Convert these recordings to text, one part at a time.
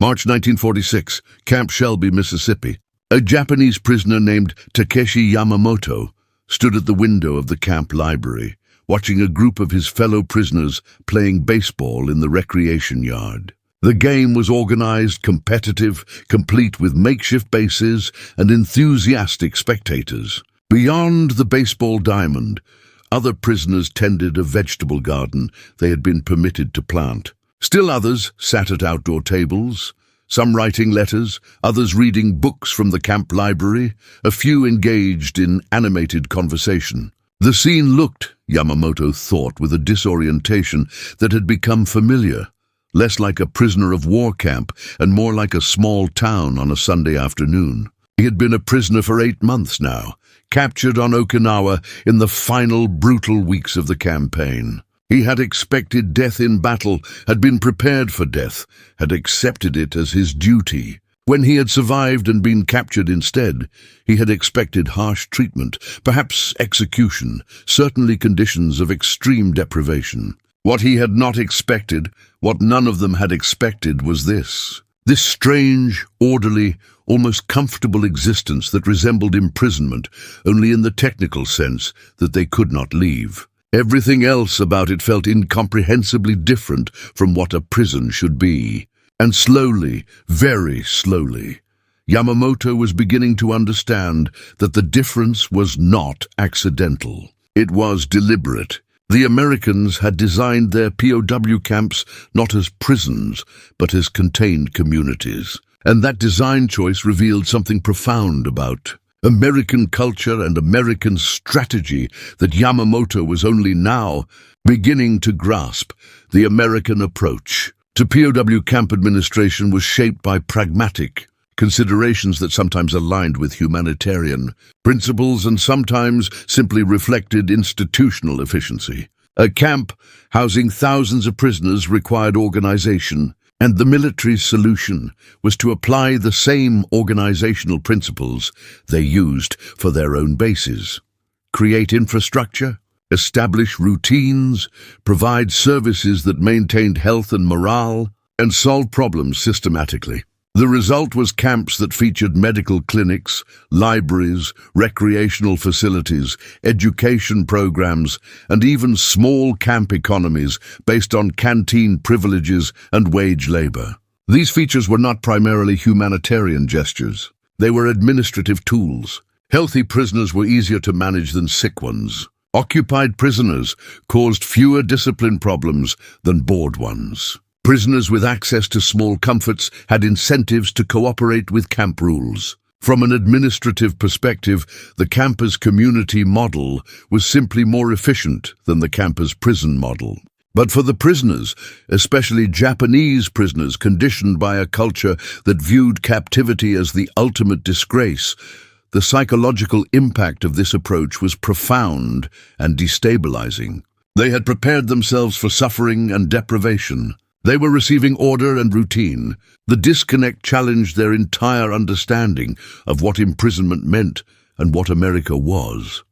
March 1946, Camp Shelby, Mississippi. A Japanese prisoner named Takeshi Yamamoto stood at the window of the camp library, watching a group of his fellow prisoners playing baseball in the recreation yard. The game was organized, competitive, complete with makeshift bases and enthusiastic spectators. Beyond the baseball diamond, other prisoners tended a vegetable garden they had been permitted to plant. Still others sat at outdoor tables, some writing letters, others reading books from the camp library, a few engaged in animated conversation. The scene looked, Yamamoto thought with a disorientation that had become familiar, less like a prisoner of war camp and more like a small town on a Sunday afternoon. He had been a prisoner for 8 months now, captured on Okinawa in the final brutal weeks of the campaign. He had expected death in battle, had been prepared for death, had accepted it as his duty. When he had survived and been captured instead, he had expected harsh treatment, perhaps execution, certainly conditions of extreme deprivation. What he had not expected, what none of them had expected, was this strange, orderly, almost comfortable existence that resembled imprisonment, only in the technical sense that they could not leave. Everything else about it felt incomprehensibly different from what a prison should be. And slowly, very slowly, Yamamoto was beginning to understand that the difference was not accidental. It was deliberate. The Americans had designed their POW camps not as prisons, but as contained communities. And that design choice revealed something profound about American culture and American strategy that Yamamoto was only now beginning to grasp. The American approach to POW camp administration was shaped by pragmatic considerations that sometimes aligned with humanitarian principles and sometimes simply reflected institutional efficiency. A camp housing thousands of prisoners required organization, and the military's solution was to apply the same organizational principles they used for their own bases. Create infrastructure, establish routines, provide services that maintained health and morale, and solve problems systematically. The result was camps that featured medical clinics, libraries, recreational facilities, education programs, and even small camp economies based on canteen privileges and wage labor. These features were not primarily humanitarian gestures. They were administrative tools. Healthy prisoners were easier to manage than sick ones. Occupied prisoners caused fewer discipline problems than bored ones. Prisoners with access to small comforts had incentives to cooperate with camp rules. From an administrative perspective, the campus community model was simply more efficient than the campus prison model. But for the prisoners, especially Japanese prisoners conditioned by a culture that viewed captivity as the ultimate disgrace, the psychological impact of this approach was profound and destabilizing. They had prepared themselves for suffering and deprivation. They were receiving order and routine. The disconnect challenged their entire understanding of what imprisonment meant and what America was.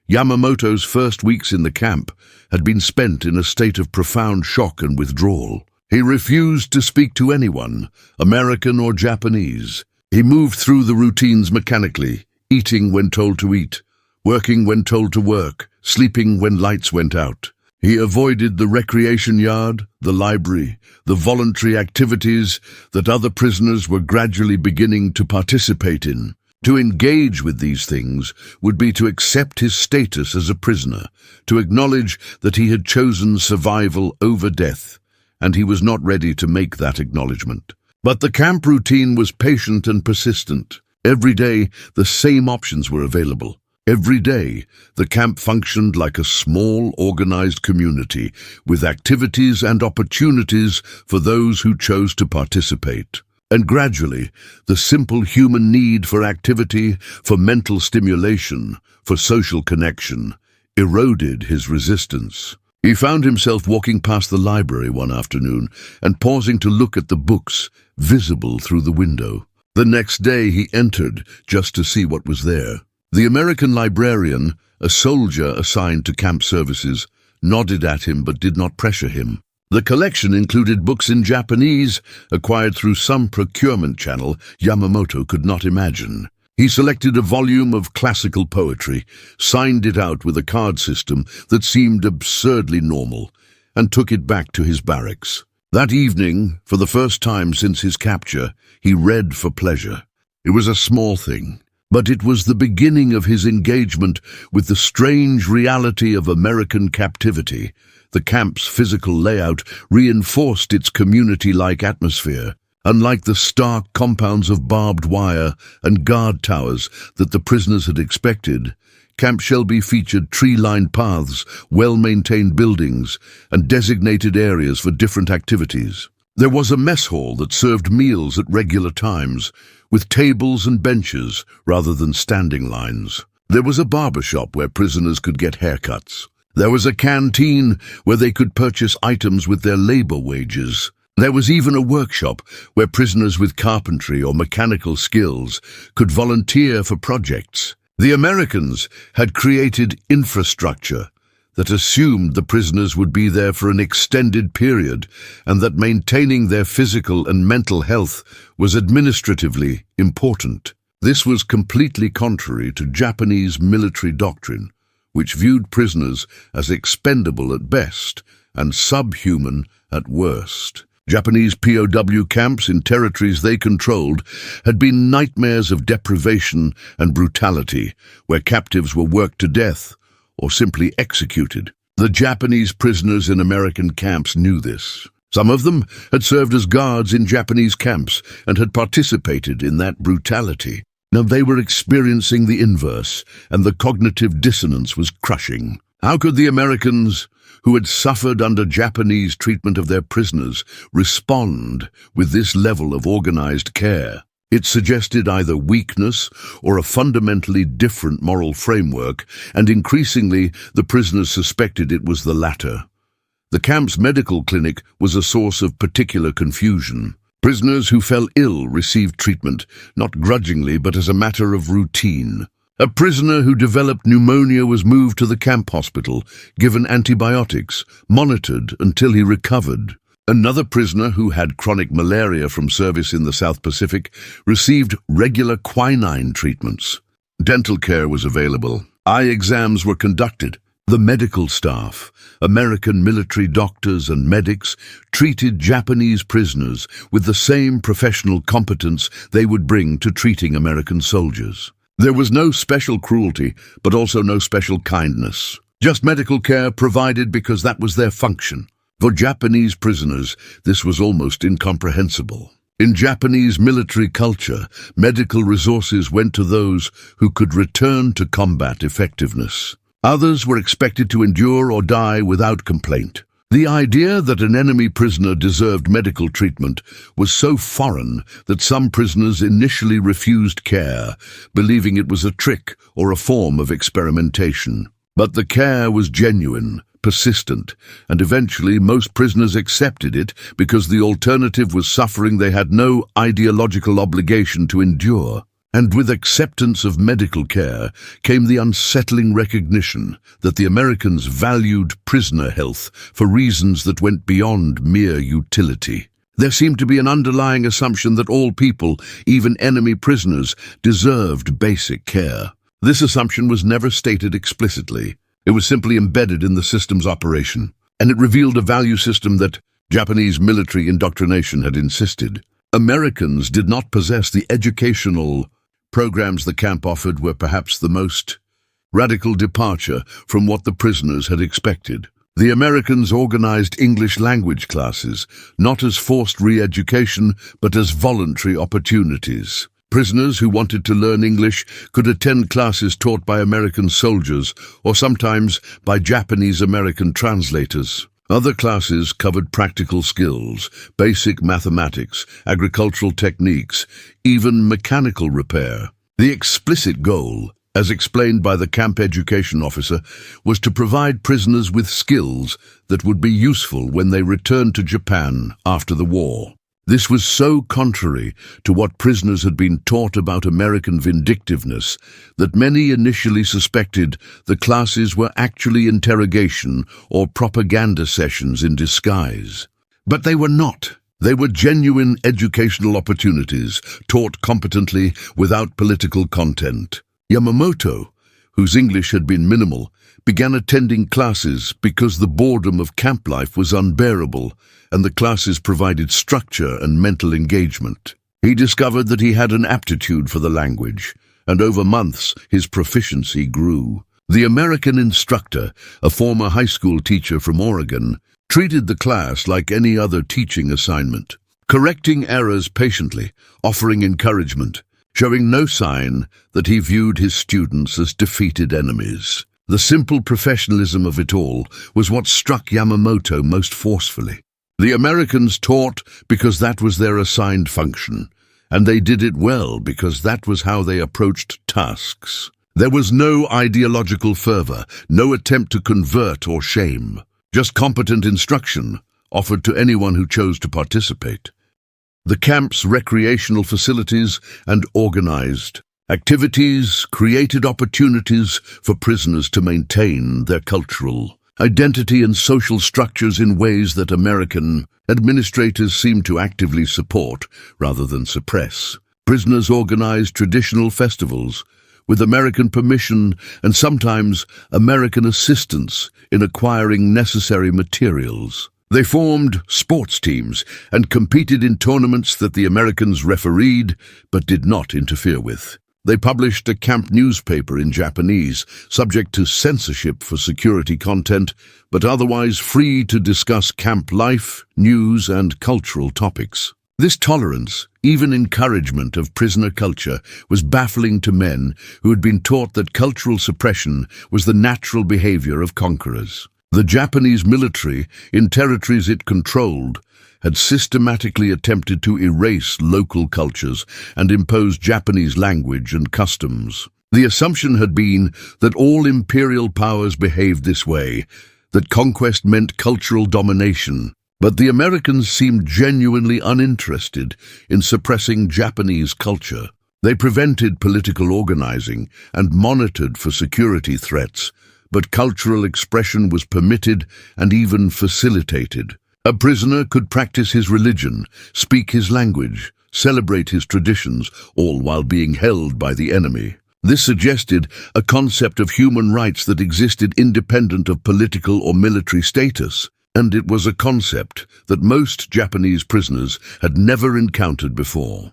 Yamamoto's first weeks in the camp had been spent in a state of profound shock and withdrawal. He refused to speak to anyone, American or Japanese. He moved through the routines mechanically, eating when told to eat, working when told to work, sleeping when lights went out. He avoided the recreation yard, the library, the voluntary activities that other prisoners were gradually beginning to participate in. To engage with these things would be to accept his status as a prisoner, to acknowledge that he had chosen survival over death, and he was not ready to make that acknowledgement. But the camp routine was patient and persistent. Every day, the same options were available. Every day, the camp functioned like a small, organized community, with activities and opportunities for those who chose to participate. And gradually, the simple human need for activity, for mental stimulation, for social connection, eroded his resistance. He found himself walking past the library one afternoon and pausing to look at the books visible through the window. The next day he entered just to see what was there. The American librarian, a soldier assigned to camp services, nodded at him but did not pressure him. The collection included books in Japanese, acquired through some procurement channel Yamamoto could not imagine. He selected a volume of classical poetry, signed it out with a card system that seemed absurdly normal, and took it back to his barracks. That evening, for the first time since his capture, he read for pleasure. It was a small thing, but it was the beginning of his engagement with the strange reality of American captivity. The camp's physical layout reinforced its community-like atmosphere. Unlike the stark compounds of barbed wire and guard towers that the prisoners had expected, Camp Shelby featured tree-lined paths, well-maintained buildings, and designated areas for different activities. There was a mess hall that served meals at regular times, with tables and benches rather than standing lines. There was a barber shop where prisoners could get haircuts. There was a canteen where they could purchase items with their labor wages. There was even a workshop where prisoners with carpentry or mechanical skills could volunteer for projects. The Americans had created infrastructure that assumed the prisoners would be there for an extended period and that maintaining their physical and mental health was administratively important. This was completely contrary to Japanese military doctrine, which viewed prisoners as expendable at best and subhuman at worst. Japanese POW camps in territories they controlled had been nightmares of deprivation and brutality, where captives were worked to death or simply executed. The Japanese prisoners in American camps knew this. Some of them had served as guards in Japanese camps and had participated in that brutality. Now they were experiencing the inverse, and the cognitive dissonance was crushing. How could the Americans, who had suffered under Japanese treatment of their prisoners, respond with this level of organized care? It suggested either weakness or a fundamentally different moral framework, and increasingly the prisoners suspected it was the latter. The camp's medical clinic was a source of particular confusion. Prisoners who fell ill received treatment, not grudgingly but as a matter of routine. A prisoner who developed pneumonia was moved to the camp hospital, given antibiotics, monitored until he recovered. Another prisoner who had chronic malaria from service in the South Pacific received regular quinine treatments. Dental care was available. Eye exams were conducted. The medical staff, American military doctors and medics, treated Japanese prisoners with the same professional competence they would bring to treating American soldiers. There was no special cruelty, but also no special kindness. Just medical care provided because that was their function. For Japanese prisoners, this was almost incomprehensible. In Japanese military culture, medical resources went to those who could return to combat effectiveness. Others were expected to endure or die without complaint. The idea that an enemy prisoner deserved medical treatment was so foreign that some prisoners initially refused care, believing it was a trick or a form of experimentation. But the care was genuine, persistent, and eventually most prisoners accepted it because the alternative was suffering they had no ideological obligation to endure. And with acceptance of medical care came the unsettling recognition that the Americans valued prisoner health for reasons that went beyond mere utility. There seemed to be an underlying assumption that all people, even enemy prisoners, deserved basic care. This assumption was never stated explicitly. It was simply embedded in the system's operation, and it revealed a value system that Japanese military indoctrination had insisted. Americans did not possess the educational programs the camp offered were perhaps the most radical departure from what the prisoners had expected. The Americans organized English language classes, not as forced re-education, but as voluntary opportunities. Prisoners who wanted to learn English could attend classes taught by American soldiers or sometimes by Japanese-American translators. Other classes covered practical skills, basic mathematics, agricultural techniques, even mechanical repair. The explicit goal, as explained by the camp education officer, was to provide prisoners with skills that would be useful when they returned to Japan after the war. This was so contrary to what prisoners had been taught about American vindictiveness that many initially suspected the classes were actually interrogation or propaganda sessions in disguise. But they were not. They were genuine educational opportunities, taught competently without political content. Yamamoto, whose English had been minimal, began attending classes because the boredom of camp life was unbearable, and the classes provided structure and mental engagement. He discovered that he had an aptitude for the language, and over months his proficiency grew. The American instructor, a former high school teacher from Oregon, treated the class like any other teaching assignment, correcting errors patiently, offering encouragement, showing no sign that he viewed his students as defeated enemies. The simple professionalism of it all was what struck Yamamoto most forcefully. The Americans taught because that was their assigned function, and they did it well because that was how they approached tasks. There was no ideological fervor, no attempt to convert or shame, just competent instruction offered to anyone who chose to participate. The camp's recreational facilities and organized activities created opportunities for prisoners to maintain their cultural identity and social structures in ways that American administrators seemed to actively support rather than suppress. Prisoners organized traditional festivals with American permission and sometimes American assistance in acquiring necessary materials. They formed sports teams and competed in tournaments that the Americans refereed but did not interfere with. They published a camp newspaper in Japanese, subject to censorship for security content, but otherwise free to discuss camp life, news, and cultural topics. This tolerance, even encouragement of prisoner culture, was baffling to men who had been taught that cultural suppression was the natural behavior of conquerors. The Japanese military, in territories it controlled, had systematically attempted to erase local cultures and impose Japanese language and customs. The assumption had been that all imperial powers behaved this way, that conquest meant cultural domination. But the Americans seemed genuinely uninterested in suppressing Japanese culture. They prevented political organizing and monitored for security threats, but cultural expression was permitted and even facilitated. A prisoner could practice his religion, speak his language, celebrate his traditions, all while being held by the enemy. This suggested a concept of human rights that existed independent of political or military status, and it was a concept that most Japanese prisoners had never encountered before.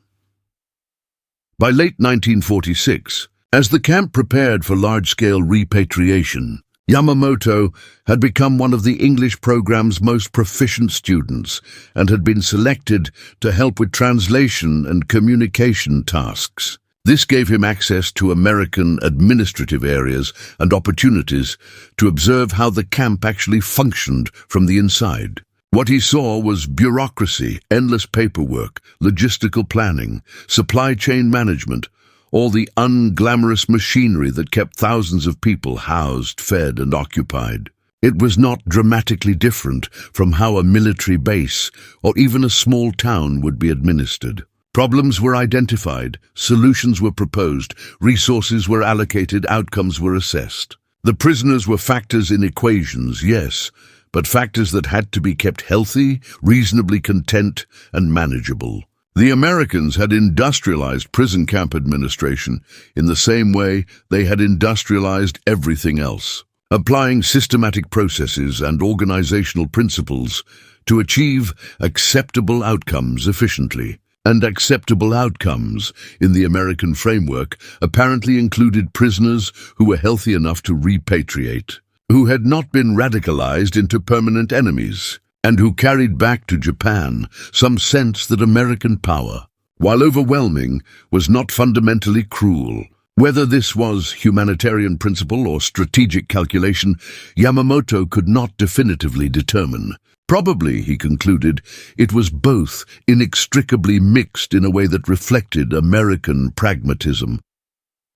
By late 1946, as the camp prepared for large-scale repatriation, Yamamoto had become one of the English program's most proficient students and had been selected to help with translation and communication tasks. This gave him access to American administrative areas and opportunities to observe how the camp actually functioned from the inside. What he saw was bureaucracy, endless paperwork, logistical planning, supply chain management, all the unglamorous machinery that kept thousands of people housed, fed, and occupied. It was not dramatically different from how a military base or even a small town would be administered. Problems were identified, solutions were proposed, resources were allocated, outcomes were assessed. The prisoners were factors in equations, yes, but factors that had to be kept healthy, reasonably content, and manageable. The Americans had industrialized prison camp administration in the same way they had industrialized everything else, applying systematic processes and organizational principles to achieve acceptable outcomes efficiently. And acceptable outcomes in the American framework apparently included prisoners who were healthy enough to repatriate, who had not been radicalized into permanent enemies, and who carried back to Japan some sense that American power, while overwhelming, was not fundamentally cruel. Whether this was humanitarian principle or strategic calculation, Yamamoto could not definitively determine. Probably, he concluded, it was both inextricably mixed in a way that reflected American pragmatism.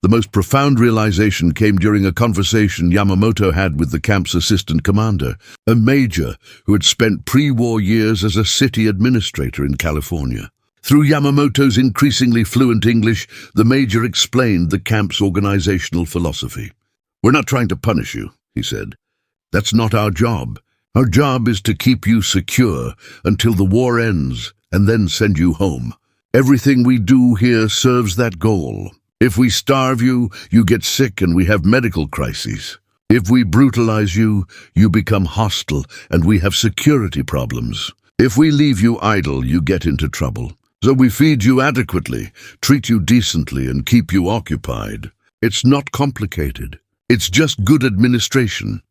The most profound realization came during a conversation Yamamoto had with the camp's assistant commander, a major who had spent pre-war years as a city administrator in California. Through Yamamoto's increasingly fluent English, the major explained the camp's organizational philosophy. "We're not trying to punish you," he said. "That's not our job. Our job is to keep you secure until the war ends and then send you home. Everything we do here serves that goal. If we starve you, you get sick and we have medical crises. If we brutalize you, you become hostile and we have security problems. If we leave you idle, you get into trouble. So we feed you adequately, treat you decently, and keep you occupied. It's not complicated. It's just good administration."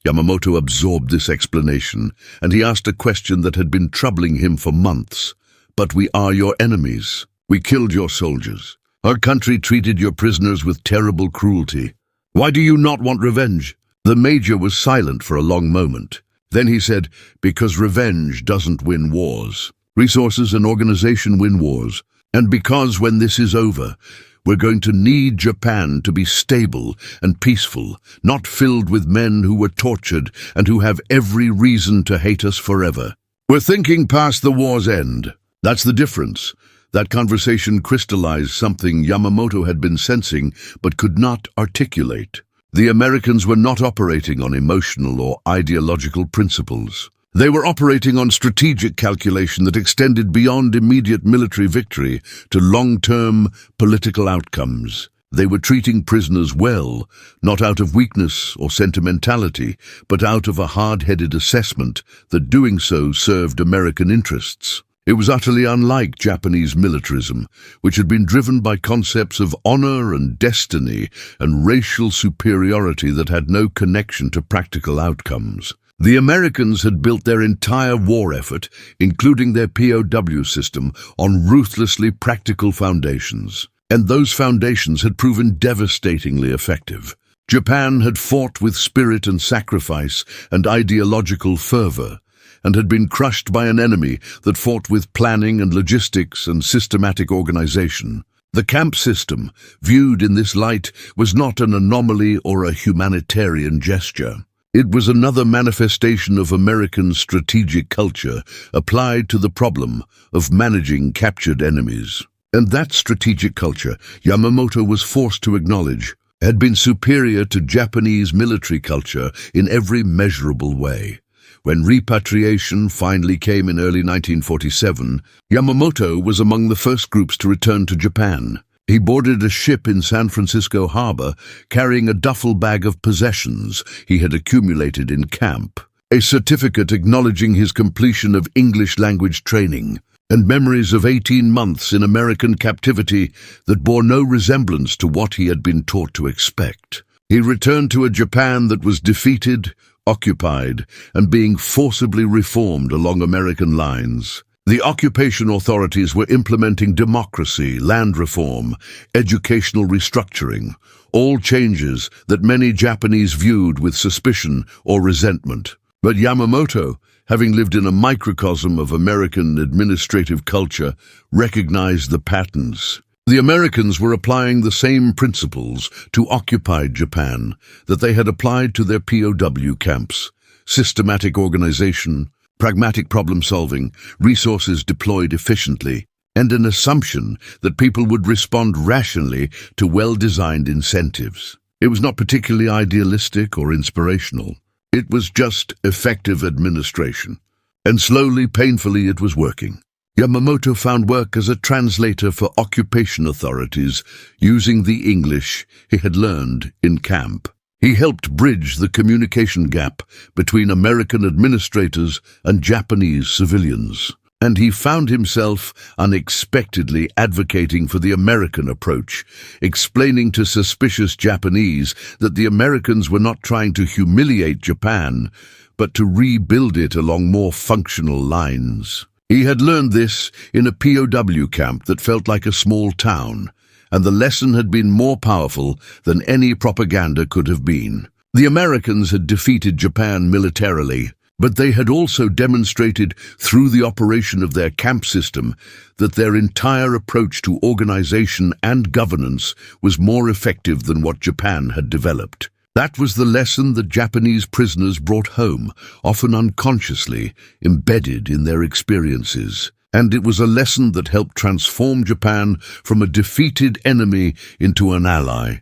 Yamamoto absorbed this explanation, and he asked a question that had been troubling him for months. "But we are your enemies. We killed your soldiers. Our country treated your prisoners with terrible cruelty. Why do you not want revenge?" The major was silent for a long moment. Then he said, "Because revenge doesn't win wars. Resources and organization win wars. And because when this is over, we're going to need Japan to be stable and peaceful, not filled with men who were tortured and who have every reason to hate us forever. We're thinking past the war's end. That's the difference." That conversation crystallized something Yamamoto had been sensing but could not articulate. The Americans were not operating on emotional or ideological principles. They were operating on strategic calculation that extended beyond immediate military victory to long-term political outcomes. They were treating prisoners well, not out of weakness or sentimentality, but out of a hard-headed assessment that doing so served American interests. It was utterly unlike Japanese militarism, which had been driven by concepts of honor and destiny and racial superiority that had no connection to practical outcomes. The Americans had built their entire war effort, including their POW system, on ruthlessly practical foundations. And those foundations had proven devastatingly effective. Japan had fought with spirit and sacrifice and ideological fervor, and had been crushed by an enemy that fought with planning and logistics and systematic organization. The camp system, viewed in this light, was not an anomaly or a humanitarian gesture. It was another manifestation of American strategic culture applied to the problem of managing captured enemies. And that strategic culture, Yamamoto was forced to acknowledge, had been superior to Japanese military culture in every measurable way. When repatriation finally came in early 1947, Yamamoto was among the first groups to return to Japan. He boarded a ship in San Francisco harbor carrying a duffel bag of possessions he had accumulated in camp, a certificate acknowledging his completion of English language training, and memories of 18 months in American captivity that bore no resemblance to what he had been taught to expect. He returned to a Japan that was defeated, occupied, and being forcibly reformed along American lines. The occupation authorities were implementing democracy, land reform, educational restructuring, all changes that many Japanese viewed with suspicion or resentment. But Yamamoto, having lived in a microcosm of American administrative culture, recognized the patterns. The Americans were applying the same principles to occupied Japan that they had applied to their POW camps: systematic organization, pragmatic problem-solving, resources deployed efficiently, and an assumption that people would respond rationally to well-designed incentives. It was not particularly idealistic or inspirational. It was just effective administration. And slowly, painfully, it was working. Yamamoto found work as a translator for occupation authorities using the English he had learned in camp. He helped bridge the communication gap between American administrators and Japanese civilians. And he found himself unexpectedly advocating for the American approach, explaining to suspicious Japanese that the Americans were not trying to humiliate Japan, but to rebuild it along more functional lines. He had learned this in a POW camp that felt like a small town, and the lesson had been more powerful than any propaganda could have been. The Americans had defeated Japan militarily, But they had also demonstrated through the operation of their camp system that their entire approach to organization and governance was more effective than what Japan had developed. That was the lesson that Japanese prisoners brought home, often unconsciously, embedded in their experiences. And it was a lesson that helped transform Japan from a defeated enemy into an ally,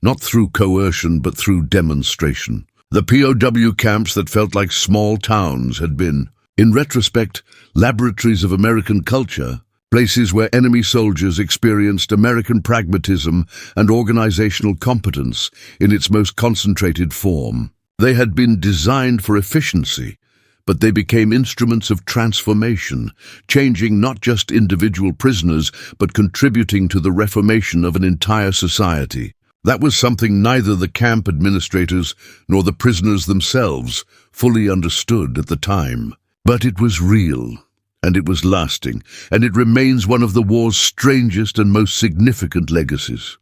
not through coercion but through demonstration. The POW camps that felt like small towns had been, in retrospect, laboratories of American culture, places where enemy soldiers experienced American pragmatism and organizational competence in its most concentrated form. They had been designed for efficiency, but they became instruments of transformation, changing not just individual prisoners, but contributing to the reformation of an entire society. That was something neither the camp administrators nor the prisoners themselves fully understood at the time. But it was real, and it was lasting, and it remains one of the war's strangest and most significant legacies.